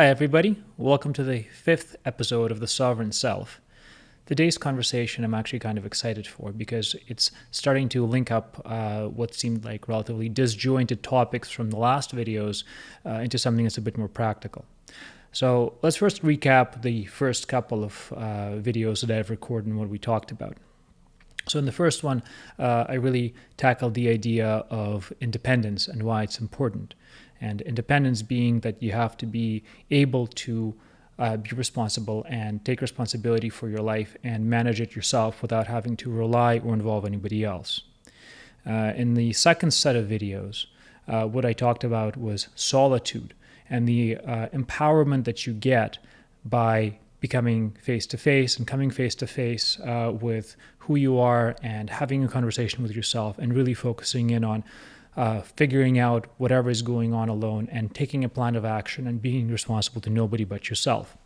Hi, everybody. Welcome to the 5th episode of The Sovereign Self. Today's conversation I'm actually kind of excited for because it's starting to link up what seemed like relatively disjointed topics from the last videos into something that's a bit more practical. So let's first recap the first couple of videos that I've recorded and what we talked about. So in the first one, I really tackled the idea of independence and why it's important. And independence being that you have to be able to be responsible and take responsibility for your life and manage it yourself without having to rely or involve anybody else. In the second set of videos, what I talked about was solitude and the empowerment that you get by becoming face-to-face and coming face-to-face with who you are and having a conversation with yourself and really focusing in on figuring out whatever is going on alone and taking a plan of action and being responsible to nobody but yourself.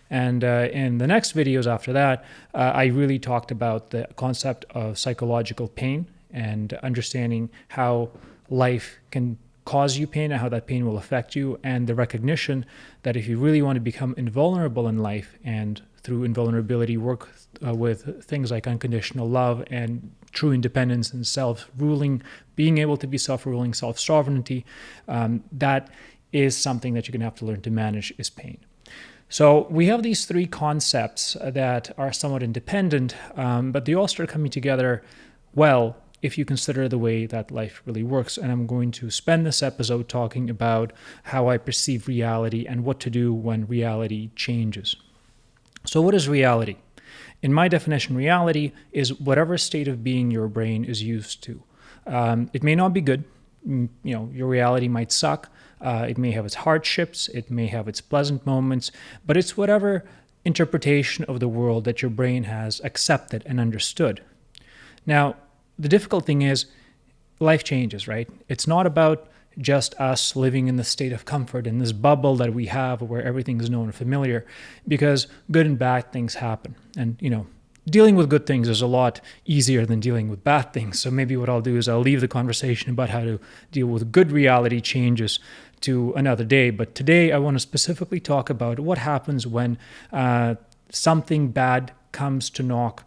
And in the next videos after that, I really talked about the concept of psychological pain and understanding how life can cause you pain and how that pain will affect you, and the recognition that if you really want to become invulnerable in life and through invulnerability work with things like unconditional love and true independence and self-ruling, being able to be self-ruling, self-sovereignty, that is something that you're going to have to learn to manage is pain. So we have these three concepts that are somewhat independent, but they all start coming together well if you consider the way that life really works. And I'm going to spend this episode talking about how I perceive reality and what to do when reality changes. So what is reality? In my definition, reality is whatever state of being your brain is used to. It may not be good. Your reality might suck. It may have its hardships. It may have its pleasant moments. But it's whatever interpretation of the world that your brain has accepted and understood. Now, the difficult thing is life changes, right? It's not about just us living in the state of comfort in this bubble that we have where everything is known and familiar, because good and bad things happen. And, dealing with good things is a lot easier than dealing with bad things. So maybe what I'll do is I'll leave the conversation about how to deal with good reality changes to another day. But today I want to specifically talk about what happens when something bad comes to knock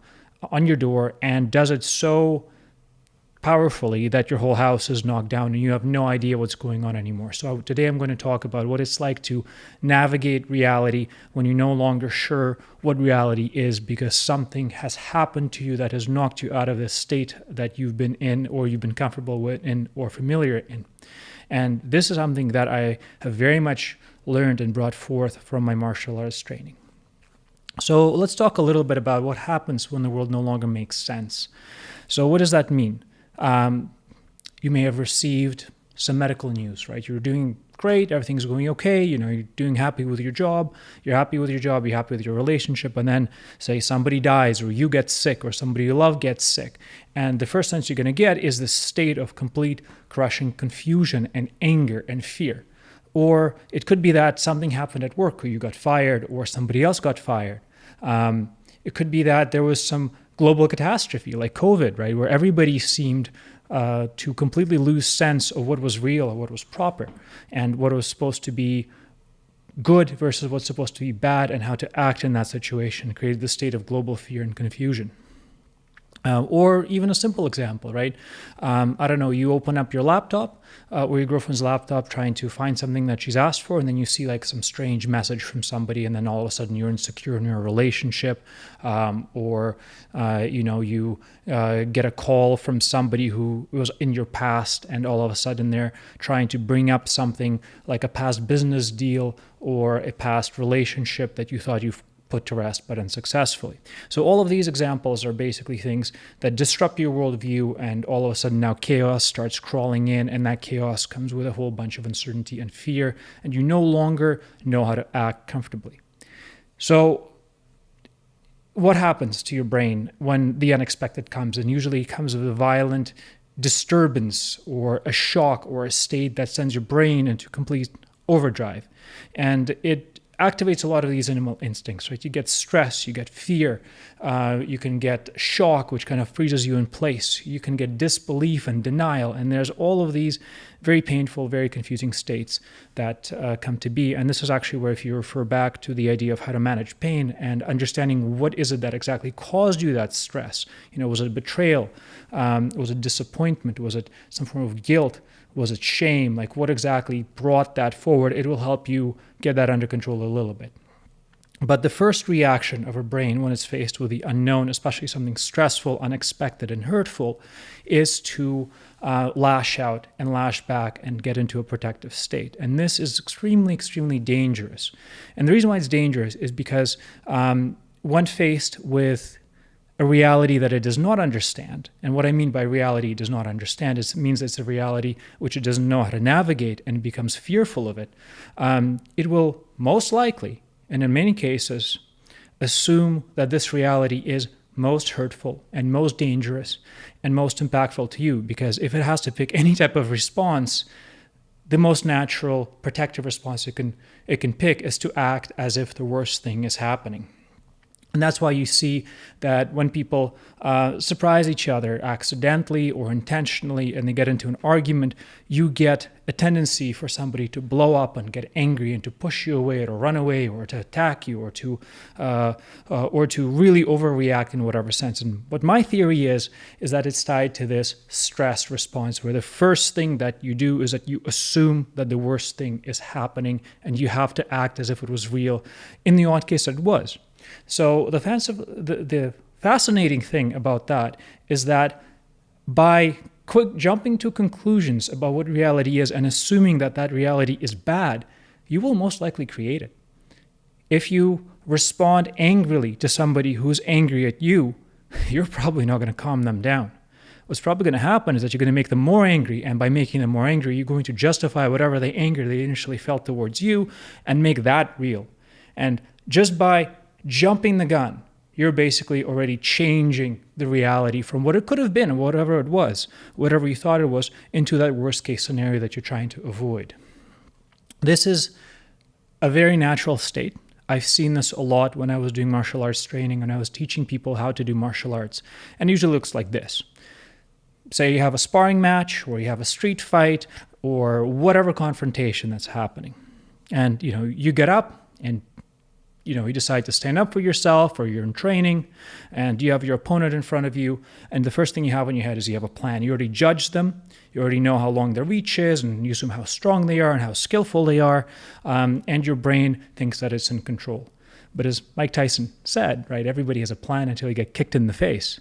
on your door and does it so powerfully that your whole house is knocked down and you have no idea what's going on anymore. So today I'm going to talk about what it's like to navigate reality when you're no longer sure what reality is because something has happened to you that has knocked you out of the state that you've been in or you've been comfortable with or familiar in. And this is something that I have very much learned and brought forth from my martial arts training. So let's talk a little bit about what happens when the world no longer makes sense. So what does that mean? You may have received some medical news, right? You're doing great, everything's going okay, you're doing happy with your job, you're happy with your relationship, and then say somebody dies or you get sick or somebody you love gets sick. And the first sense you're going to get is this state of complete crushing confusion and anger and fear. Or it could be that something happened at work or you got fired or somebody else got fired. It could be that there was some global catastrophe like COVID, right, where everybody seemed to completely lose sense of what was real or what was proper and what was supposed to be good versus what's supposed to be bad and how to act in that situation, created the state of global fear and confusion. Or even a simple example, right? I don't know, you open up your laptop or your girlfriend's laptop trying to find something that she's asked for, and then you see like some strange message from somebody, and then all of a sudden you're insecure in your relationship, or you get a call from somebody who was in your past, and all of a sudden they're trying to bring up something like a past business deal or a past relationship that you thought you've put to rest, but unsuccessfully. So all of these examples are basically things that disrupt your worldview, and all of a sudden now chaos starts crawling in, and that chaos comes with a whole bunch of uncertainty and fear, and you no longer know how to act comfortably. So what happens to your brain when the unexpected comes? And usually it comes with a violent disturbance or a shock or a state that sends your brain into complete overdrive. And it activates a lot of these animal instincts, right? You get stress, you get fear, you can get shock, which kind of freezes you in place. You can get disbelief and denial, and there's all of these very painful, very confusing states that come to be. And this is actually where, if you refer back to the idea of how to manage pain and understanding what is it that exactly caused you that stress, was it betrayal? Was it disappointment? Was it some form of guilt? Was it shame? Like, what exactly brought that forward? It will help you get that under control a little bit. But the first reaction of our brain when it's faced with the unknown, especially something stressful, unexpected, and hurtful, is to lash out and lash back and get into a protective state. And this is extremely, extremely dangerous. And the reason why it's dangerous is because when faced with a reality that it does not understand, and what I mean by reality it does not understand is it means it's a reality which it doesn't know how to navigate and becomes fearful of it, it will most likely, and in many cases, assume that this reality is most hurtful and most dangerous and most impactful to you, because if it has to pick any type of response, the most natural protective response it can pick is to act as if the worst thing is happening. And that's why you see that when people surprise each other accidentally or intentionally and they get into an argument, you get a tendency for somebody to blow up and get angry and to push you away or run away or to attack you or to really overreact in whatever sense. And what my theory is that it's tied to this stress response, where the first thing that you do is that you assume that the worst thing is happening and you have to act as if it was real in the odd case that it was. So the fascinating thing about that is that by quick jumping to conclusions about what reality is and assuming that that reality is bad, you will most likely create it. If you respond angrily to somebody who's angry at you, you're probably not going to calm them down. What's probably going to happen is that you're going to make them more angry, and by making them more angry, you're going to justify whatever the anger they initially felt towards you and make that real. And just by jumping the gun, you're basically already changing the reality from what it could have been, whatever it was, whatever you thought it was, into that worst case scenario that you're trying to avoid. This is a very natural state. I've seen this a lot when I was doing martial arts training and I was teaching people how to do martial arts. And it usually looks like this. Say you have a sparring match or you have a street fight or whatever confrontation that's happening. And, you get up and you decide to stand up for yourself, or you're in training and you have your opponent in front of you. And the first thing you have in your head is you have a plan. You already judged them. You already know how long their reach is, and you assume how strong they are and how skillful they are. And your brain thinks that it's in control. But as Mike Tyson said, right, everybody has a plan until you get kicked in the face,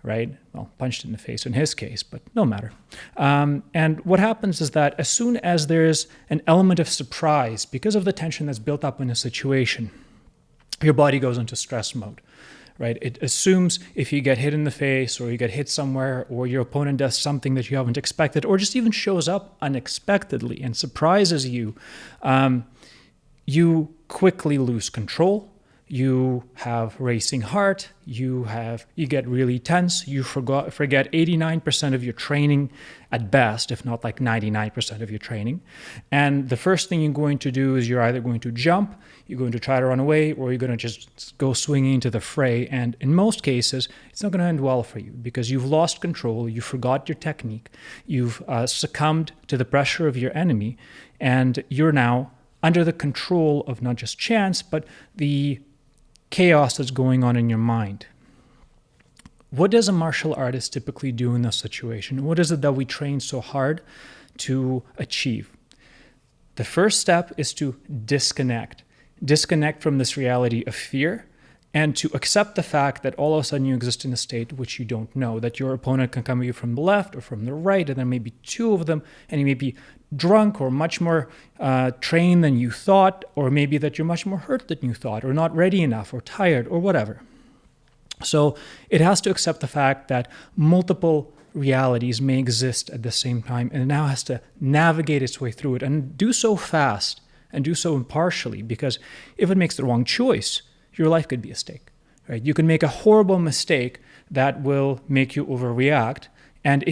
right? Well, punched in the face in his case, but no matter. And what happens is that as soon as there's an element of surprise because of the tension that's built up in a situation, your body goes into stress mode, right? It assumes if you get hit in the face or you get hit somewhere or your opponent does something that you haven't expected or just even shows up unexpectedly and surprises you, you quickly lose control. You have racing heart, you get really tense, you forget 89% of your training at best, if not like 99% of your training. And the first thing you're going to do is you're either going to jump, you're going to try to run away, or you're going to just go swinging into the fray. And in most cases, it's not going to end well for you because you've lost control, you forgot your technique, you've succumbed to the pressure of your enemy, and you're now under the control of not just chance, but the chaos that's going on in your mind. What does a martial artist typically do in this situation? What is it that we train so hard to achieve? The first step is to disconnect from this reality of fear and to accept the fact that all of a sudden you exist in a state which you don't know, that your opponent can come at you from the left or from the right, and there may be two of them, and you may be drunk or much more trained than you thought, or maybe that you're much more hurt than you thought, or not ready enough, or tired, or whatever. So it has to accept the fact that multiple realities may exist at the same time, and it now has to navigate its way through it and do so fast and do so impartially, because if it makes the wrong choice, your life could be at stake, right? You can make a horrible mistake that will make you overreact. And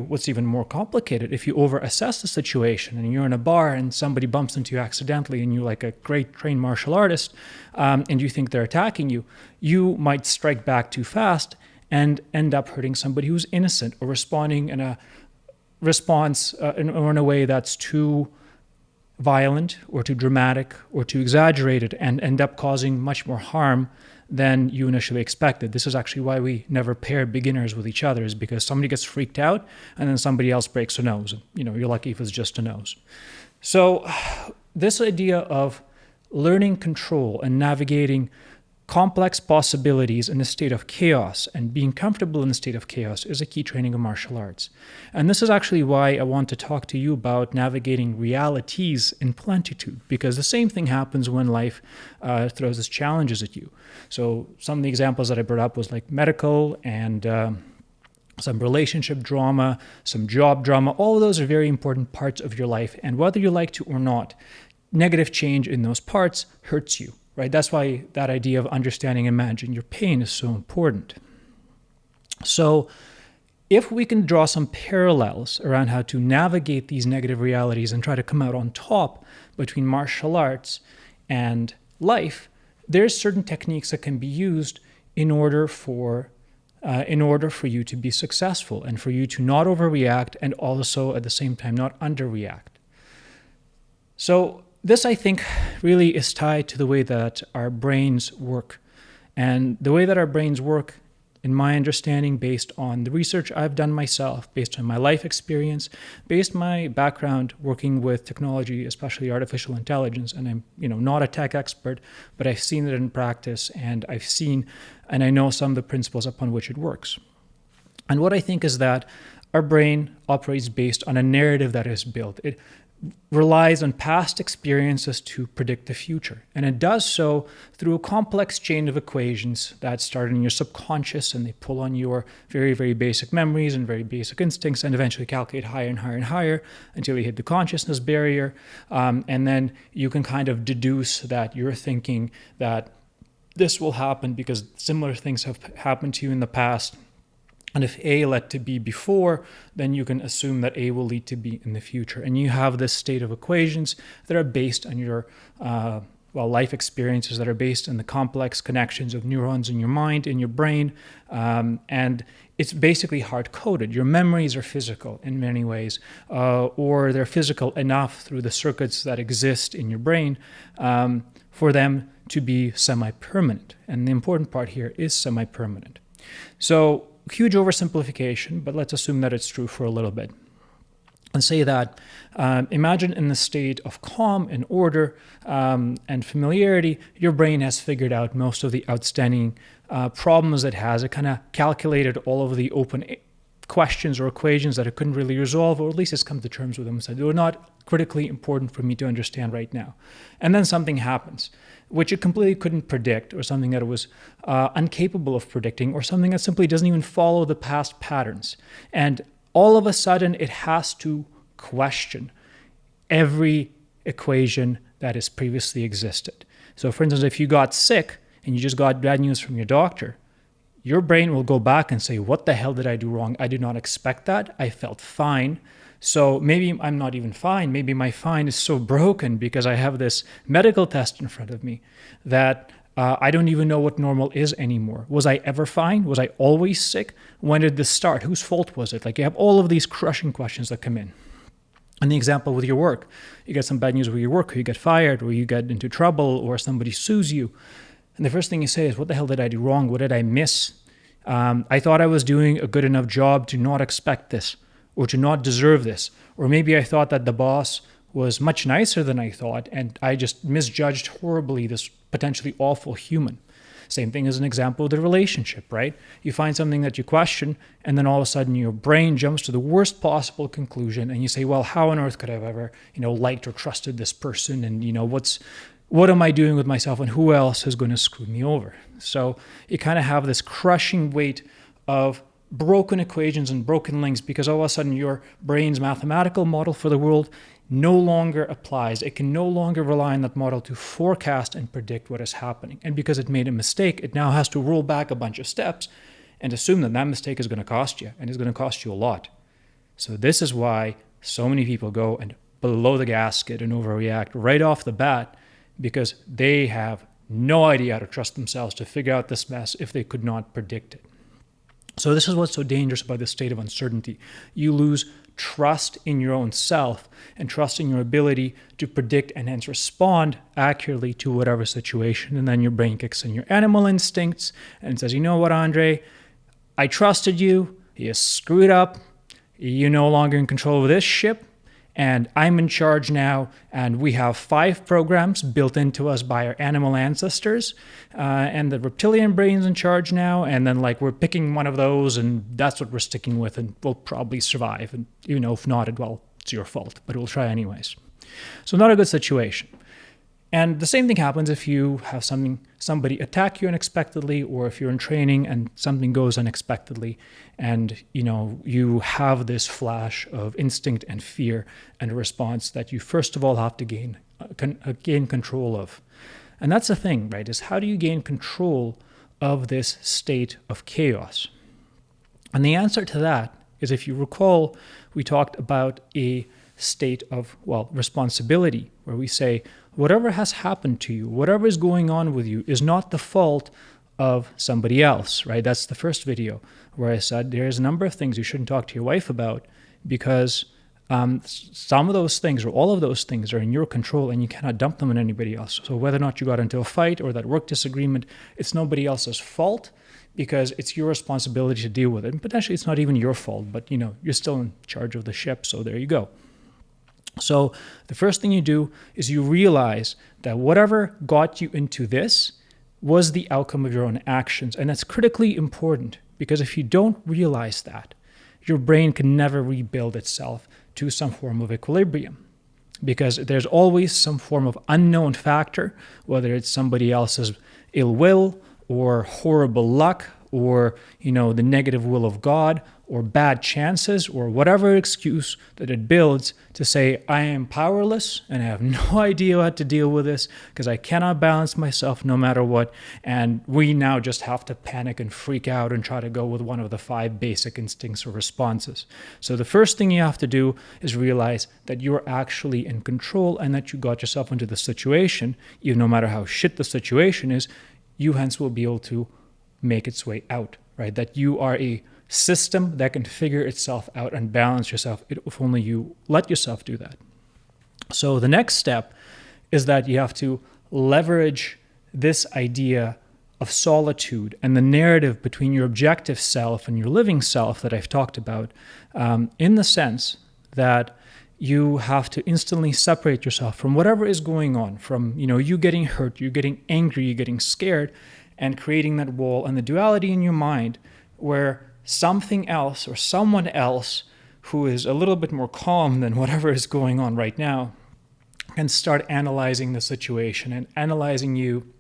what's even more complicated, if you overassess the situation and you're in a bar and somebody bumps into you accidentally and you're like a great trained martial artist and you think they're attacking you, you might strike back too fast and end up hurting somebody who's innocent or responding in a response or in a way that's too violent or too dramatic or too exaggerated and end up causing much more harm than you initially expected. This is actually why we never pair beginners with each other, is because somebody gets freaked out and then somebody else breaks a nose. You're lucky if it's just a nose. So this idea of learning control and navigating complex possibilities in a state of chaos and being comfortable in a state of chaos is a key training of martial arts. And this is actually why I want to talk to you about navigating realities in plentitude, because the same thing happens when life throws its challenges at you. So some of the examples that I brought up was like medical and some relationship drama, some job drama. All of those are very important parts of your life. And whether you like to or not, negative change in those parts hurts you. Right? That's why that idea of understanding and managing your pain is so important. So if we can draw some parallels around how to navigate these negative realities and try to come out on top between martial arts and life, there's certain techniques that can be used in order for you to be successful and for you to not overreact and also at the same time not underreact. So this, I think, really is tied to the way that our brains work. And the way that our brains work, in my understanding, based on the research I've done myself, based on my life experience, based on my background working with technology, especially artificial intelligence, and I'm not a tech expert, but I've seen it in practice, and I know some of the principles upon which it works. And what I think is that our brain operates based on a narrative that is built. It relies on past experiences to predict the future. And it does so through a complex chain of equations that start in your subconscious, and they pull on your very, very basic memories and very basic instincts and eventually calculate higher and higher and higher until you hit the consciousness barrier. And then you can kind of deduce that you're thinking that this will happen because similar things have happened to you in the past. And if A led to B before, then you can assume that A will lead to B in the future. And you have this state of equations that are based on your life experiences, that are based on the complex connections of neurons in your mind, in your brain. And it's basically hard-coded. Your memories are physical in many ways, or they're physical enough through the circuits that exist in your brain for them to be semi-permanent. And the important part here is semi-permanent. So huge oversimplification, but let's assume that it's true for a little bit. And say that, imagine in the state of calm and order and familiarity, your brain has figured out most of the outstanding problems it has. It kind of calculated all of the open questions or equations that it couldn't really resolve, or at least it's come to terms with them. So they were not critically important for me to understand right now. And then something happens, which it completely couldn't predict, or something that it was incapable of predicting, or something that simply doesn't even follow the past patterns. And all of a sudden, it has to question every equation that has previously existed. So for instance, if you got sick and you just got bad news from your doctor, your brain will go back and say, what the hell did I do wrong? I did not expect that. I felt fine. So maybe I'm not even fine. Maybe my fine is so broken because I have this medical test in front of me that I don't even know what normal is anymore. Was I ever fine? Was I always sick? When did this start? Whose fault was it? Like, you have all of these crushing questions that come in. And the example with your work, you get some bad news with your work, or you get fired, or you get into trouble, or somebody sues you. And the first thing you say is, what the hell did I do wrong? What did I miss? I thought I was doing a good enough job to not expect this, or to not deserve this. Or maybe I thought that the boss was much nicer than I thought, and I just misjudged horribly this potentially awful human. Same thing as an example of the relationship, right? You find something that you question, and then all of a sudden your brain jumps to the worst possible conclusion, and you say, well, how on earth could I have ever, liked or trusted this person? And, what am I doing with myself, and who else is going to screw me over? So you kind of have this crushing weight of broken equations and broken links, because all of a sudden your brain's mathematical model for the world no longer applies. It can no longer rely on that model to forecast and predict what is happening. And because it made a mistake, it now has to roll back a bunch of steps and assume that that mistake is going to cost you, and it's going to cost you a lot. So this is why so many people go and blow the gasket and overreact right off the bat, because they have no idea how to trust themselves to figure out this mess if they could not predict it. So this is what's so dangerous about this state of uncertainty. You lose trust in your own self and trust in your ability to predict and hence respond accurately to whatever situation. And then your brain kicks in your animal instincts and says, you know what, Andre, I trusted you. You screwed up. You're no longer in control of this ship. And I'm in charge now, and we have 5 programs built into us by our animal ancestors, and the reptilian brain's in charge now, and then we're picking one of those, and that's what we're sticking with, and we'll probably survive. And if not, well, it's your fault, but we'll try anyways. So not a good situation. And the same thing happens if you have somebody attack you unexpectedly, or if you're in training and something goes unexpectedly, and you have this flash of instinct and fear and a response that you first of all have to gain control of. And that's the thing, right? Is how do you gain control of this state of chaos? And the answer to that is, if you recall, we talked about a state of, responsibility, where we say, whatever has happened to you, whatever is going on with you, is not the fault of somebody else, right? That's the first video where I said there's a number of things you shouldn't talk to your wife about, because some of those things or all of those things are in your control and you cannot dump them on anybody else. So whether or not you got into a fight or that work disagreement, it's nobody else's fault, because it's your responsibility to deal with it. And potentially it's not even your fault, but you're still in charge of the ship, so there you go. So the first thing you do is you realize that whatever got you into this was the outcome of your own actions. And that's critically important, because if you don't realize that, your brain can never rebuild itself to some form of equilibrium, because there's always some form of unknown factor, whether it's somebody else's ill will or horrible luck or the negative will of God or bad chances or whatever excuse that it builds to say, I am powerless and I have no idea how to deal with this because I cannot balance myself no matter what. And we now just have to panic and freak out and try to go with one of the 5 basic instincts or responses. So the first thing you have to do is realize that you're actually in control and that you got yourself into the situation. Even no matter how shit the situation is, you hence will be able to make its way out, right? That you are a system that can figure itself out and balance yourself if only you let yourself do that. So the next step is that you have to leverage this idea of solitude and the narrative between your objective self and your living self that I've talked about, in the sense that you have to instantly separate yourself from whatever is going on, from you getting hurt, you getting angry, you getting scared, and creating that wall and the duality in your mind where something else or someone else who is a little bit more calm than whatever is going on right now can start analyzing the situation and analyzing you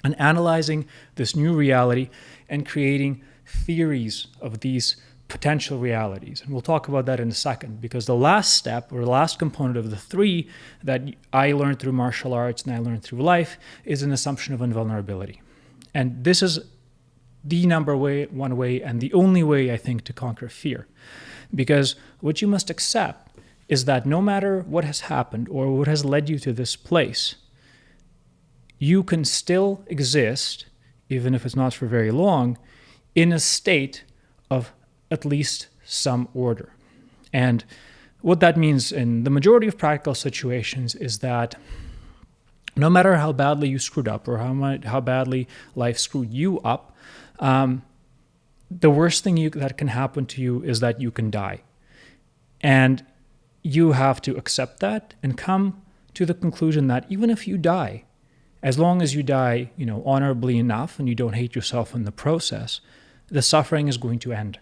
and analyzing this new reality and creating theories of these potential realities. And we'll talk about that in a second, because the last step or the last component of the 3 that I learned through martial arts and I learned through life is an assumption of invulnerability. And this is the one way and the only way, I think, to conquer fear. Because what you must accept is that no matter what has happened or what has led you to this place, you can still exist, even if it's not for very long, in a state of at least some order. And what that means in the majority of practical situations is that no matter how badly you screwed up or how badly life screwed you up, the worst thing that can happen to you is that you can die. And you have to accept that and come to the conclusion that even if you die, as long as you die, honorably enough and you don't hate yourself in the process, the suffering is going to end.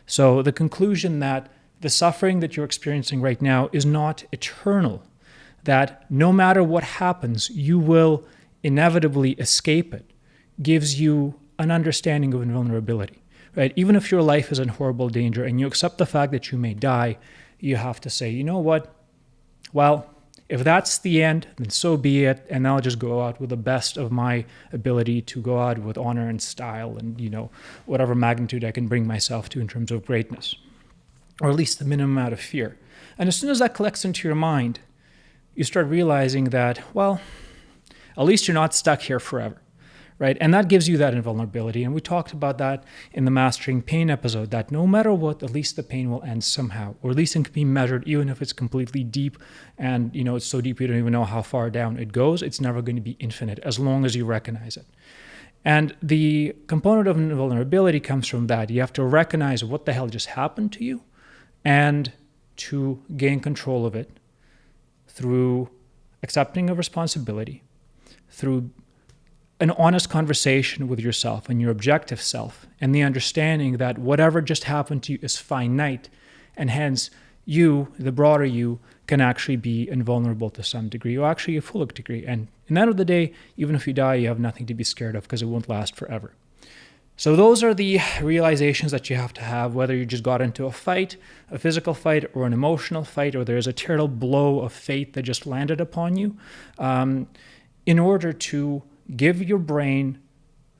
So the conclusion that the suffering that you're experiencing right now is not eternal, that no matter what happens, you will inevitably escape it, gives you an understanding of invulnerability, right? Even if your life is in horrible danger and you accept the fact that you may die, you have to say, you know what? Well, if that's the end, then so be it. And I'll just go out with the best of my ability to go out with honor and style and, whatever magnitude I can bring myself to in terms of greatness, or at least the minimum amount of fear. And as soon as that collects into your mind, you start realizing that, well, at least you're not stuck here forever. right? And that gives you that invulnerability. And we talked about that in the Mastering Pain episode, that no matter what, at least the pain will end somehow, or at least it can be measured, even if it's completely deep and, it's so deep you don't even know how far down it goes. It's never going to be infinite as long as you recognize it. And the component of invulnerability comes from that. You have to recognize what the hell just happened to you and to gain control of it through accepting of responsibility, through an honest conversation with yourself and your objective self, and the understanding that whatever just happened to you is finite, and hence you, the broader you, can actually be invulnerable to some degree, or actually a full degree. And in the end of the day, even if you die, you have nothing to be scared of because it won't last forever. So those are the realizations that you have to have, whether you just got into a fight, a physical fight, or an emotional fight, or there's a terrible blow of fate that just landed upon you, in order to give your brain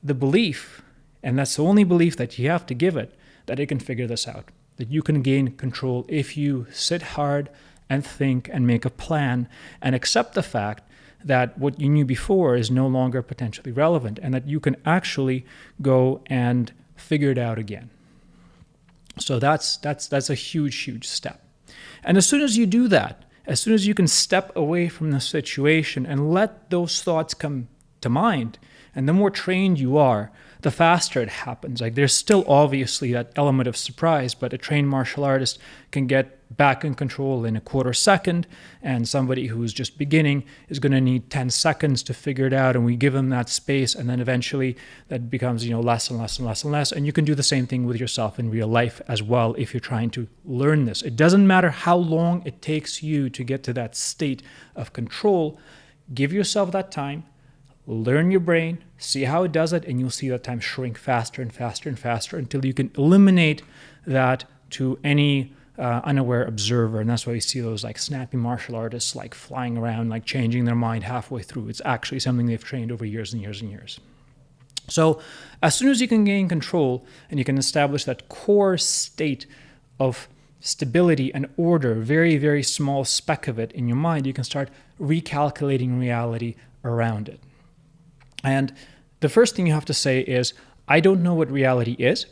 the belief, and that's the only belief that you have to give it, that it can figure this out, that you can gain control if you sit hard and think and make a plan and accept the fact that what you knew before is no longer potentially relevant, and that you can actually go and figure it out again. So that's a huge step. And as soon as you do that, as soon as you can step away from the situation and let those thoughts come to mind, and the more trained you are, the faster it happens. Like, there's still obviously that element of surprise, but a trained martial artist can get back in control in a quarter second, and somebody who's just beginning is going to need 10 seconds to figure it out, and we give them that space, and then eventually that becomes less and less. And you can do the same thing with yourself in real life as well if you're trying to learn this. It doesn't matter how long it takes you to get to that state of control. Give yourself that time. Learn your brain, see how it does it, and you'll see that time shrink faster and faster and faster until you can eliminate that to any unaware observer. And that's why you see those like snappy martial artists like flying around, like changing their mind halfway through. It's actually something they've trained over years and years and years. So as soon as you can gain control and you can establish that core state of stability and order, very, very small speck of it in your mind, you can start recalculating reality around it. And the first thing you have to say is, I don't know what reality is.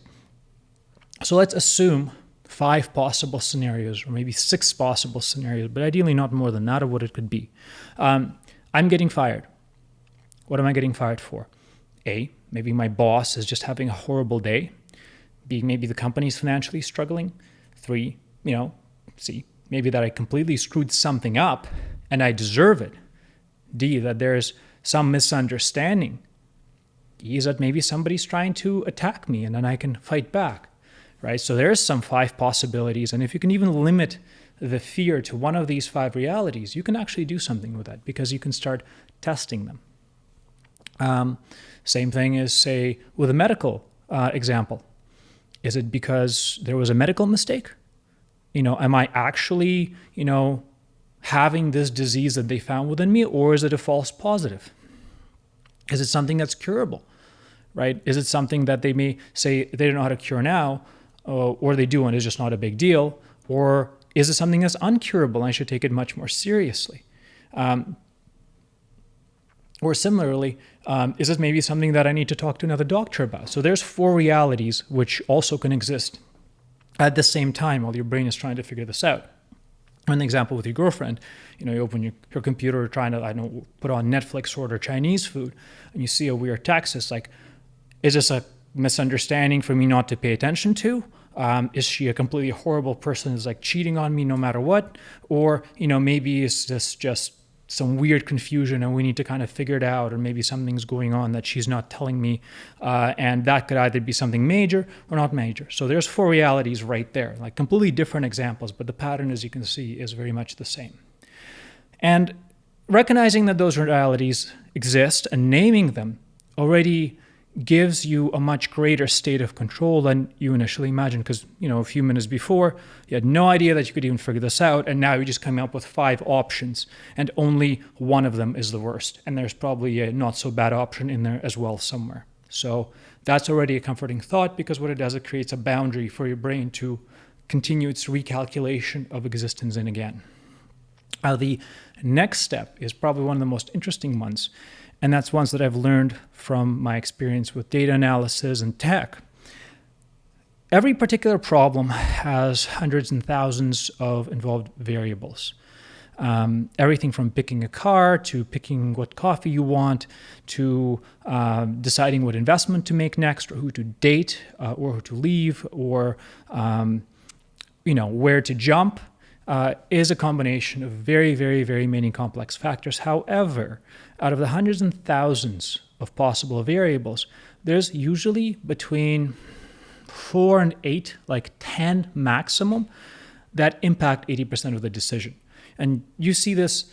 So let's assume 5 possible scenarios, or maybe 6 possible scenarios, but ideally not more than that of what it could be. I'm getting fired. What am I getting fired for? A, maybe my boss is just having a horrible day. B, maybe the company's financially struggling. 3, C, maybe that I completely screwed something up and I deserve it. D, that there's some misunderstanding. E is that maybe somebody's trying to attack me and then I can fight back, right? So there's some 5 possibilities. And if you can even limit the fear to one of these 5 realities, you can actually do something with that because you can start testing them. Same thing as, say, with a medical example. Is it because there was a medical mistake? Am I actually, having this disease that they found within me, or is it a false positive? Is it something that's curable, right? Is it something that they may say they don't know how to cure now, or they do and it's just not a big deal? Or is it something that's uncurable and I should take it much more seriously? Or similarly, is it maybe something that I need to talk to another doctor about? So there's 4 realities which also can exist at the same time while your brain is trying to figure this out. An example with your girlfriend, you open your computer trying to, put on Netflix, order Chinese food, and you see a weird text. It's like, is this a misunderstanding for me not to pay attention to? Is she a completely horrible person who's like cheating on me no matter what? Or, maybe it's just some weird confusion and we need to kind of figure it out, or maybe something's going on that she's not telling me, and that could either be something major or not major. So there's 4 realities right there, like completely different examples, but the pattern, as you can see, is very much the same. And recognizing that those realities exist and naming them already gives you a much greater state of control than you initially imagined, because a few minutes before you had no idea that you could even figure this out, and now you just come up with 5 options and only one of them is the worst, and there's probably a not so bad option in there as well somewhere. So that's already a comforting thought, because what it does, it creates a boundary for your brain to continue its recalculation of existence in again. The next step is probably one of the most interesting ones, and that's ones that I've learned from my experience with data analysis and tech. Every particular problem has hundreds and thousands of involved variables. Everything from picking a car to picking what coffee you want to deciding what investment to make next, or who to date, or who to leave, or where to jump, is a combination of very, very, very many complex factors. However, out of the hundreds and thousands of possible variables, there's usually between 4 and 8, like 10 maximum, that impact 80% of the decision. And you see this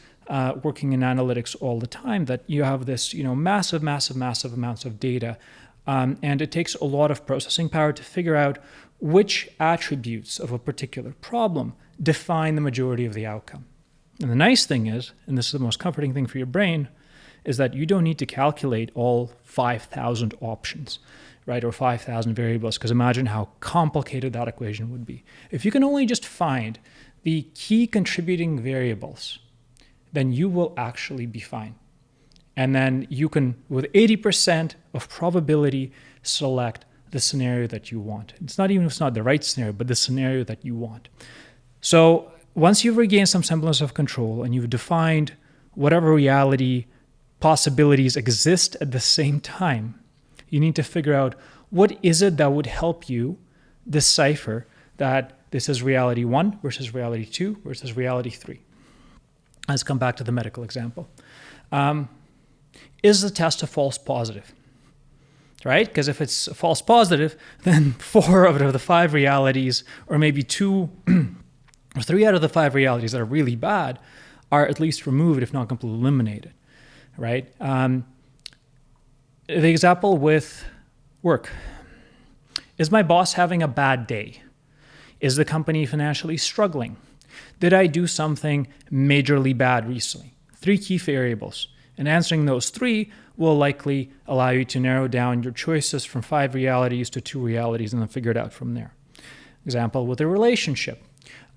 working in analytics all the time, that you have this, massive amounts of data, and it takes a lot of processing power to figure out which attributes of a particular problem define the majority of the outcome. And the nice thing is, and this is the most comforting thing for your brain, is that you don't need to calculate all 5,000 options, right, or 5,000 variables, because imagine how complicated that equation would be. If you can only just find the key contributing variables, then you will actually be fine. And then you can, with 80% of probability, select the scenario that you want. It's not even if it's not the right scenario, but the scenario that you want. So once you've regained some semblance of control and you've defined whatever reality possibilities exist at the same time, you need to figure out what is it that would help you decipher that this is reality 1 versus reality 2 versus reality 3. Let's come back to the medical example. Is the test a false positive? Right? Because if it's a false positive, then 4 out of the 5 realities, or maybe 2 or 3 out of the 5 realities that are really bad, are at least removed, if not completely eliminated. Right? The example with work. Is my boss having a bad day? Is the company financially struggling? Did I do something majorly bad recently? 3 key variables. And answering those 3 will likely allow you to narrow down your choices from 5 realities to 2 realities and then figure it out from there. Example with a relationship.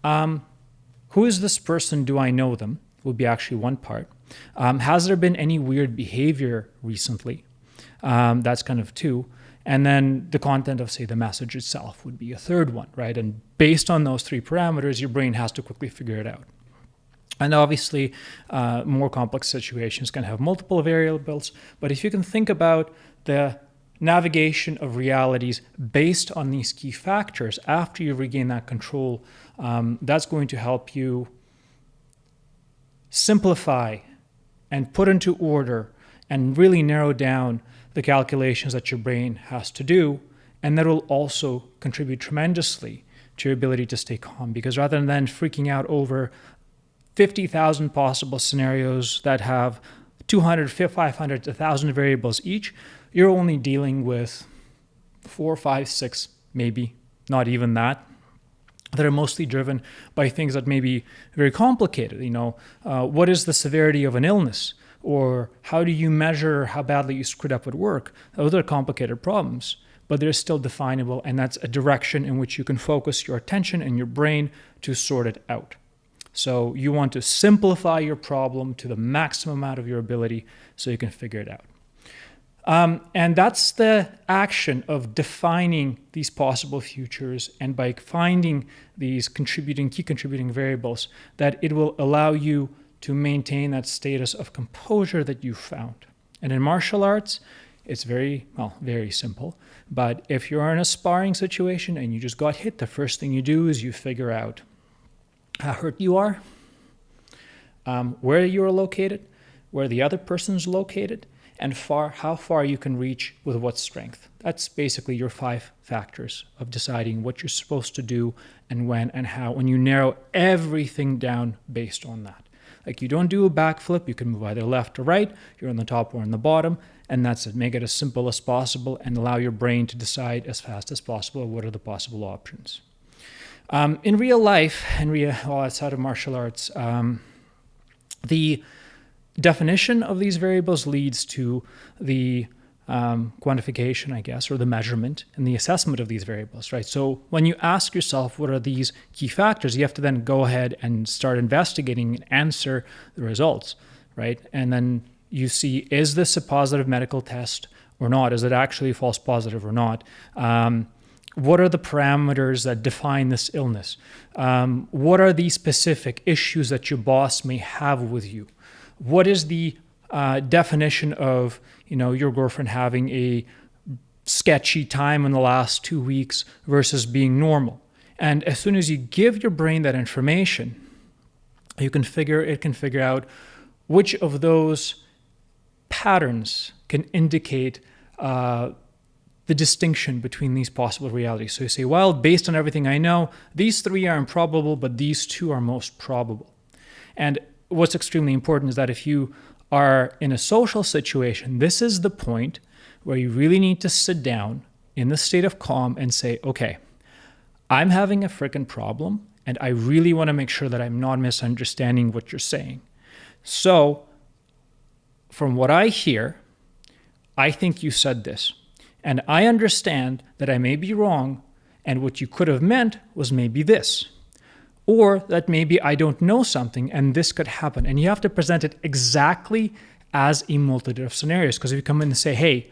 Who is this person? Do I know them? Would be actually one part. Has there been any weird behavior recently? That's kind of 2. And then the content of, say, the message itself would be a 3rd one, right? And based on those 3 parameters, your brain has to quickly figure it out. And obviously, more complex situations can have multiple variables. But if you can think about the navigation of realities based on these key factors after you regain that control, that's going to help you simplify and put into order and really narrow down the calculations that your brain has to do. And that will also contribute tremendously to your ability to stay calm. Because rather than freaking out over 50,000 possible scenarios that have 200, 500, 1,000 variables each, you're only dealing with 4, 5, 6, maybe, not even that are mostly driven by things that may be very complicated. What is the severity of an illness? Or how do you measure how badly you screwed up at work? Those are complicated problems, but they're still definable, and that's a direction in which you can focus your attention and your brain to sort it out. So you want to simplify your problem to the maximum amount of your ability so you can figure it out. And that's the action of defining these possible futures, and by finding these key contributing variables, that it will allow you to maintain that status of composure that you found. And in martial arts, it's very simple. But if you're in a sparring situation and you just got hit, the first thing you do is you figure out how hurt you are, where you're located, where the other person's located, and how far you can reach with what strength. That's basically your 5 factors of deciding what you're supposed to do and when and how, when you narrow everything down based on that. Like, you don't do a backflip, you can move either left or right, you're on the top or on the bottom, and that's it. Make it as simple as possible and allow your brain to decide as fast as possible what are the possible options. In real life, outside of martial arts, the definition of these variables leads to the quantification, I guess, or the measurement and the assessment of these variables, right? So when you ask yourself what are these key factors, you have to then go ahead and start investigating and answer the results, right? And then you see, is this a positive medical test or not? Is it actually false positive or not? What are the parameters that define this illness? What are the specific issues that your boss may have with you? What is the definition of, your girlfriend having a sketchy time in the last 2 weeks versus being normal? And as soon as you give your brain that information, it can figure out which of those patterns can indicate the distinction between these possible realities. So you say, well, based on everything I know, these 3 are improbable, but these 2 are most probable. And what's extremely important is that if you are in a social situation, this is the point where you really need to sit down in the state of calm and say, okay, I'm having a freaking problem, and I really want to make sure that I'm not misunderstanding what you're saying. So from what I hear, I think you said this. And I understand that I may be wrong, and what you could have meant was maybe this. Or that maybe I don't know something and this could happen. And you have to present it exactly as a multitude of scenarios. Because if you come in and say, hey,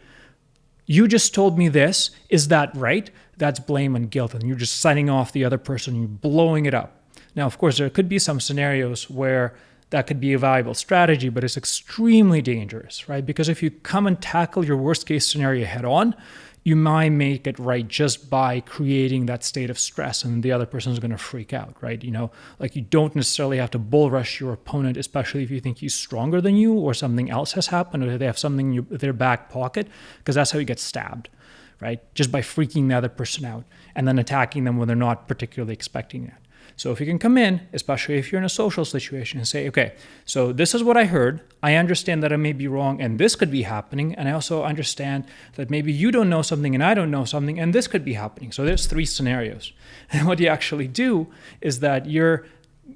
you just told me this, is that right? That's blame and guilt. And you're just signing off the other person, you're blowing it up. Now, of course, there could be some scenarios where that could be a valuable strategy, but it's extremely dangerous, right? Because if you come and tackle your worst case scenario head on, you might make it right just by creating that state of stress, and the other person is going to freak out, right? Like you don't necessarily have to bull rush your opponent, especially if you think he's stronger than you or something else has happened or they have something in their back pocket, because that's how you get stabbed, right? Just by freaking the other person out and then attacking them when they're not particularly expecting that. So if you can come in, especially if you're in a social situation, and say, okay, so this is what I heard. I understand that I may be wrong and this could be happening. And I also understand that maybe you don't know something and I don't know something and this could be happening. So there's 3 scenarios. And what you actually do is that you're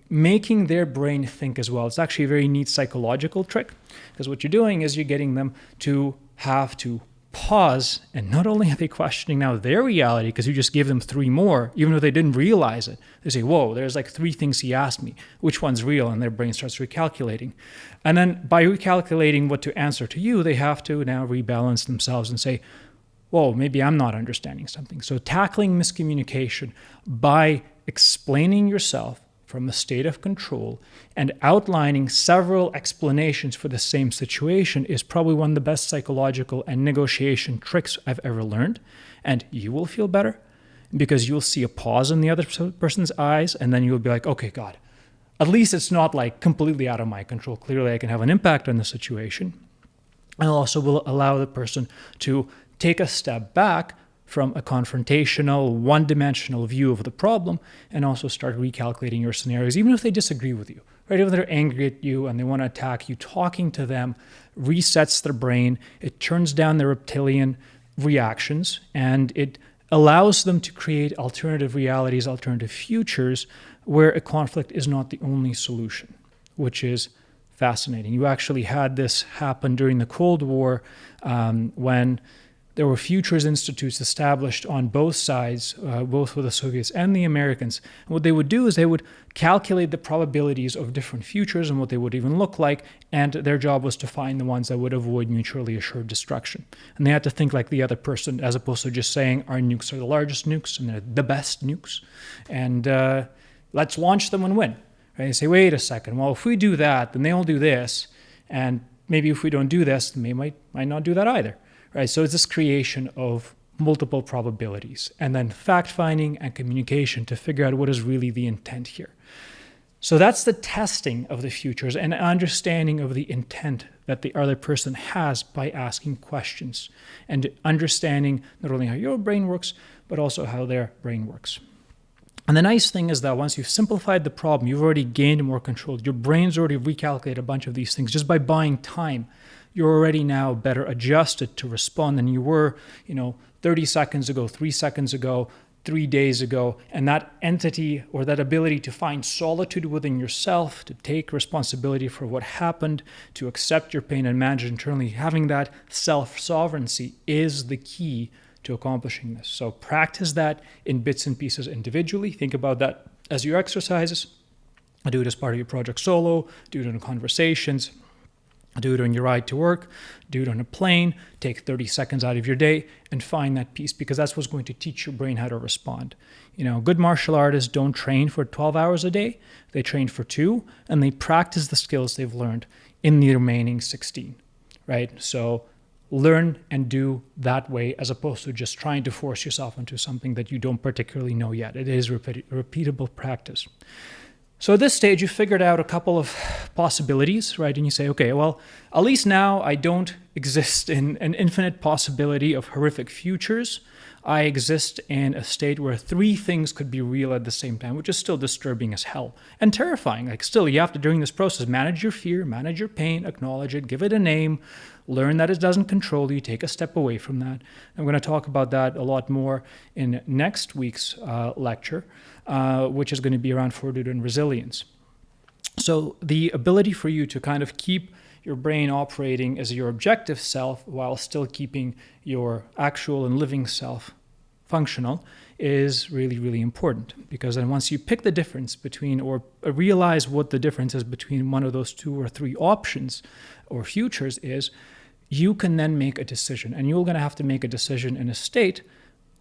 making their brain think as well. It's actually a very neat psychological trick, because what you're doing is you're getting them to have to pause, and not only are they questioning now their reality, because you just gave them 3 more, even though they didn't realize it. They say, whoa, there's like 3 things he asked me. Which one's real? And their brain starts recalculating. And then by recalculating what to answer to you, they have to now rebalance themselves and say, whoa, maybe I'm not understanding something. So tackling miscommunication by explaining yourself from a state of control and outlining several explanations for the same situation is probably one of the best psychological and negotiation tricks I've ever learned. And you will feel better because you'll see a pause in the other person's eyes, and then you'll be like, okay, God, at least it's not like completely out of my control. Clearly I can have an impact on the situation. And also will allow the person to take a step back from a confrontational, one-dimensional view of the problem, and also start recalculating your scenarios, even if they disagree with you, right? If they're angry at you and they want to attack you, talking to them resets their brain, it turns down their reptilian reactions, and it allows them to create alternative realities, alternative futures, where a conflict is not the only solution, which is fascinating. You actually had this happen during the Cold War when there were futures institutes established on both sides, both with the Soviets and the Americans. And what they would do is they would calculate the probabilities of different futures and what they would even look like, and their job was to find the ones that would avoid mutually assured destruction. And they had to think like the other person, as opposed to just saying our nukes are the largest nukes and they're the best nukes, and let's launch them and win. Right? They say, wait a second, well, if we do that, then they'll do this, and maybe if we don't do this, then they might not do that either. Right, so it's this creation of multiple probabilities, and then fact-finding and communication to figure out what is really the intent here. So that's the testing of the futures and understanding of the intent that the other person has by asking questions and understanding not only how your brain works, but also how their brain works. And the nice thing is that once you've simplified the problem, you've already gained more control. Your brain's already recalculated a bunch of these things just by buying time. You're already now better adjusted to respond than you were, 30 seconds ago, 3 seconds ago, 3 days ago. And that entity or that ability to find solitude within yourself, to take responsibility for what happened, to accept your pain and manage it internally, having that self-sovereignty is the key to accomplishing this. So practice that in bits and pieces individually. Think about that as your exercises. Do it as part of your project solo, do it in conversations. Do it on your ride to work, do it on a plane, take 30 seconds out of your day and find that peace, because that's what's going to teach your brain how to respond. Good martial artists don't train for 12 hours a day. They train for 2, and they practice the skills they've learned in the remaining 16, right? So learn and do that way, as opposed to just trying to force yourself into something that you don't particularly know yet. It is repeatable practice. So at this stage, you figured out a couple of possibilities, right? And you say, okay, well, at least now I don't exist in an infinite possibility of horrific futures. I exist in a state where 3 things could be real at the same time, which is still disturbing as hell and terrifying. Like, still, you have to, during this process, manage your fear, manage your pain, acknowledge it, give it a name, learn that it doesn't control you, take a step away from that. I'm going to talk about that a lot more in next week's lecture, which is going to be around fortitude and resilience. So the ability for you to kind of keep your brain operating as your objective self while still keeping your actual and living self functional is really, really important, because then once you pick the difference between, or realize what the difference is between one of those 2 or 3 options or futures is, you can then make a decision. And you're going to have to make a decision in a state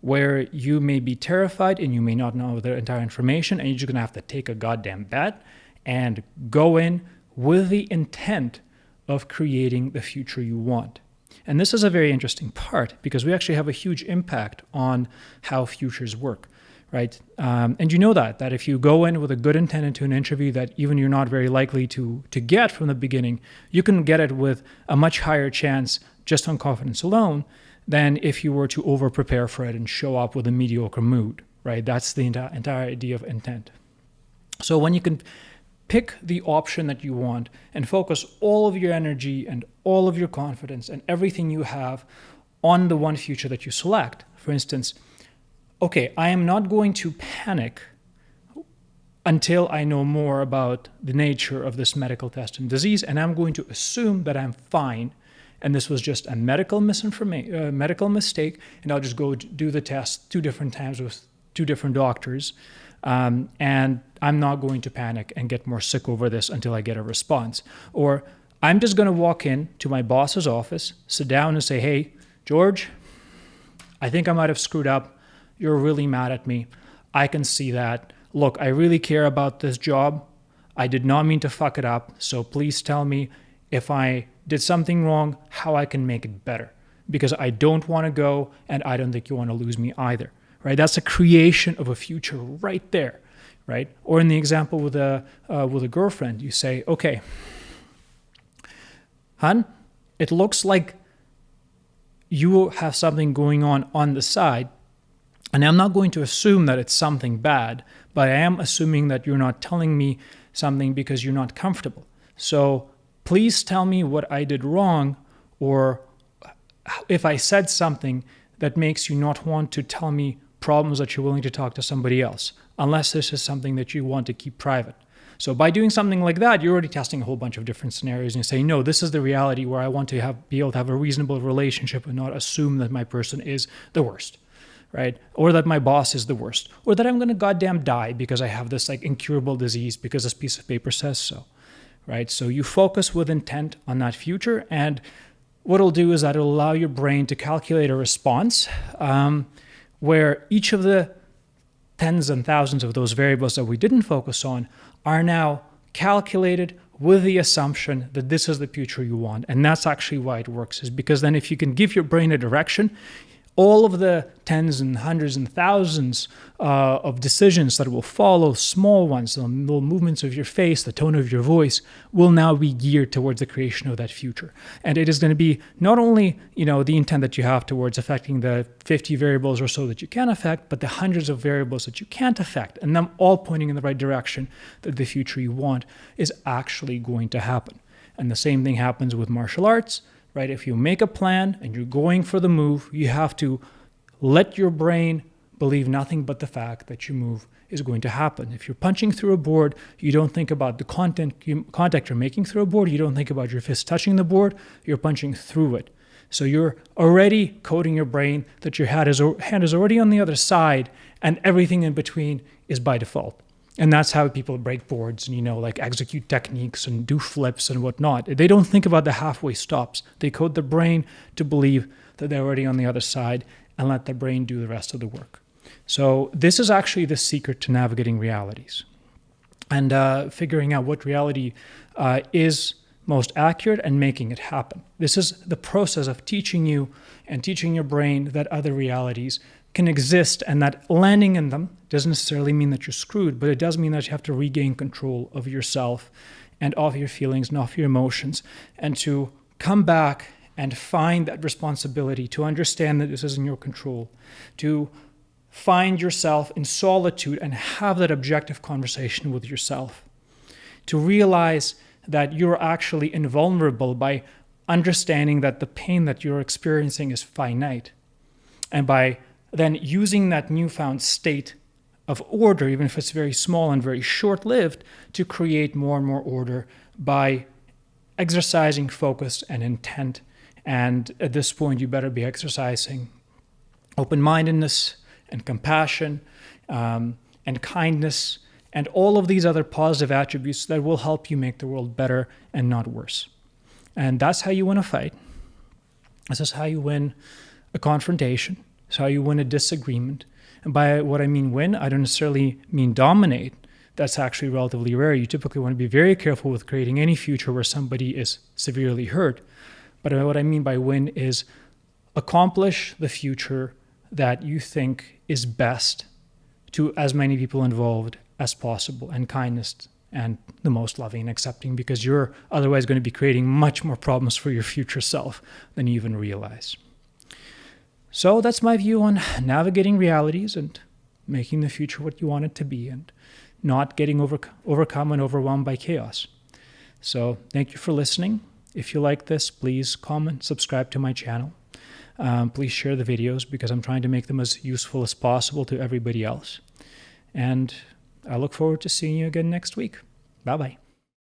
where you may be terrified and you may not know the entire information, and you're just going to have to take a goddamn bet and go in with the intent of creating the future you want. And this is a very interesting part, because we actually have a huge impact on how futures work, right? And you know that if you go in with a good intent into an interview that even you're not very likely to get from the beginning, you can get it with a much higher chance just on confidence alone than if you were to over-prepare for it and show up with a mediocre mood, right? That's the entire idea of intent. So when you can pick the option that you want and focus all of your energy and all of your confidence and everything you have on the one future that you select. For instance, okay, I am not going to panic until I know more about the nature of this medical test and disease, and I'm going to assume that I'm fine, and this was just a medical mistake, and I'll just go do the test 2 different times with 2 different doctors. And I'm not going to panic and get more sick over this until I get a response. Or I'm just going to walk in to my boss's office, sit down and say, hey, George, I think I might have screwed up. You're really mad at me. I can see that. Look, I really care about this job. I did not mean to fuck it up. So please tell me if I did something wrong, how I can make it better. Because I don't want to go, and I don't think you want to lose me either. Right? That's a creation of a future right there, right? Or in the example with a girlfriend, you say, okay, hon, it looks like you have something going on the side, and I'm not going to assume that it's something bad, but I am assuming that you're not telling me something because you're not comfortable. So please tell me what I did wrong, or if I said something that makes you not want to tell me problems that you're willing to talk to somebody else, unless this is something that you want to keep private. So by doing something like that, you're already testing a whole bunch of different scenarios, and you say, no, this is the reality where I want to be able to have a reasonable relationship and not assume that my person is the worst, right? Or that my boss is the worst, or that I'm going to goddamn die because I have this incurable disease because this piece of paper says so, right? So you focus with intent on that future, and what it'll do is that it'll allow your brain to calculate a response where each of the tens and thousands of those variables that we didn't focus on are now calculated with the assumption that this is the future you want. And that's actually why it works, is because then if you can give your brain a direction, all of the tens and hundreds and thousands of decisions that will follow, small ones, the little movements of your face, the tone of your voice, will now be geared towards the creation of that future. And it is going to be not only, the intent that you have towards affecting the 50 variables or so that you can affect, but the hundreds of variables that you can't affect, and them all pointing in the right direction that the future you want is actually going to happen. And the same thing happens with martial arts. Right? If you make a plan and you're going for the move, you have to let your brain believe nothing but the fact that your move is going to happen. If you're punching through a board, you don't think about the contact you're making through a board. You don't think about your fist touching the board. You're punching through it. So you're already coding your brain that your hand is already on the other side, and everything in between is by default. And that's how people break boards and, like execute techniques and do flips and whatnot. They don't think about the halfway stops. They code the brain to believe that they're already on the other side and let the brain do the rest of the work. So this is actually the secret to navigating realities and figuring out what reality is most accurate and making it happen. This is the process of teaching you and teaching your brain that other realities can exist, and that landing in them doesn't necessarily mean that you're screwed, but it does mean that you have to regain control of yourself and of your feelings and of your emotions, and to come back and find that responsibility, to understand that this is in your control, to find yourself in solitude and have that objective conversation with yourself, to realize that you're actually invulnerable by understanding that the pain that you're experiencing is finite, and by then using that newfound state of order, even if it's very small and very short-lived, to create more and more order by exercising focus and intent. And at this point, you better be exercising open-mindedness and compassion and kindness and all of these other positive attributes that will help you make the world better and not worse. And that's how you win a fight. This is how you win a confrontation. It's how you win a disagreement. And by what I mean win, I don't necessarily mean dominate. That's actually relatively rare. You typically want to be very careful with creating any future where somebody is severely hurt. But what I mean by win is accomplish the future that you think is best to as many people involved as possible, and kindness and the most loving and accepting, because you're otherwise going to be creating much more problems for your future self than you even realize. So that's my view on navigating realities and making the future what you want it to be, and not getting overcome and overwhelmed by chaos. So thank you for listening. If you like this, please comment, subscribe to my channel. Please share the videos, because I'm trying to make them as useful as possible to everybody else. And I look forward to seeing you again next week. Bye-bye.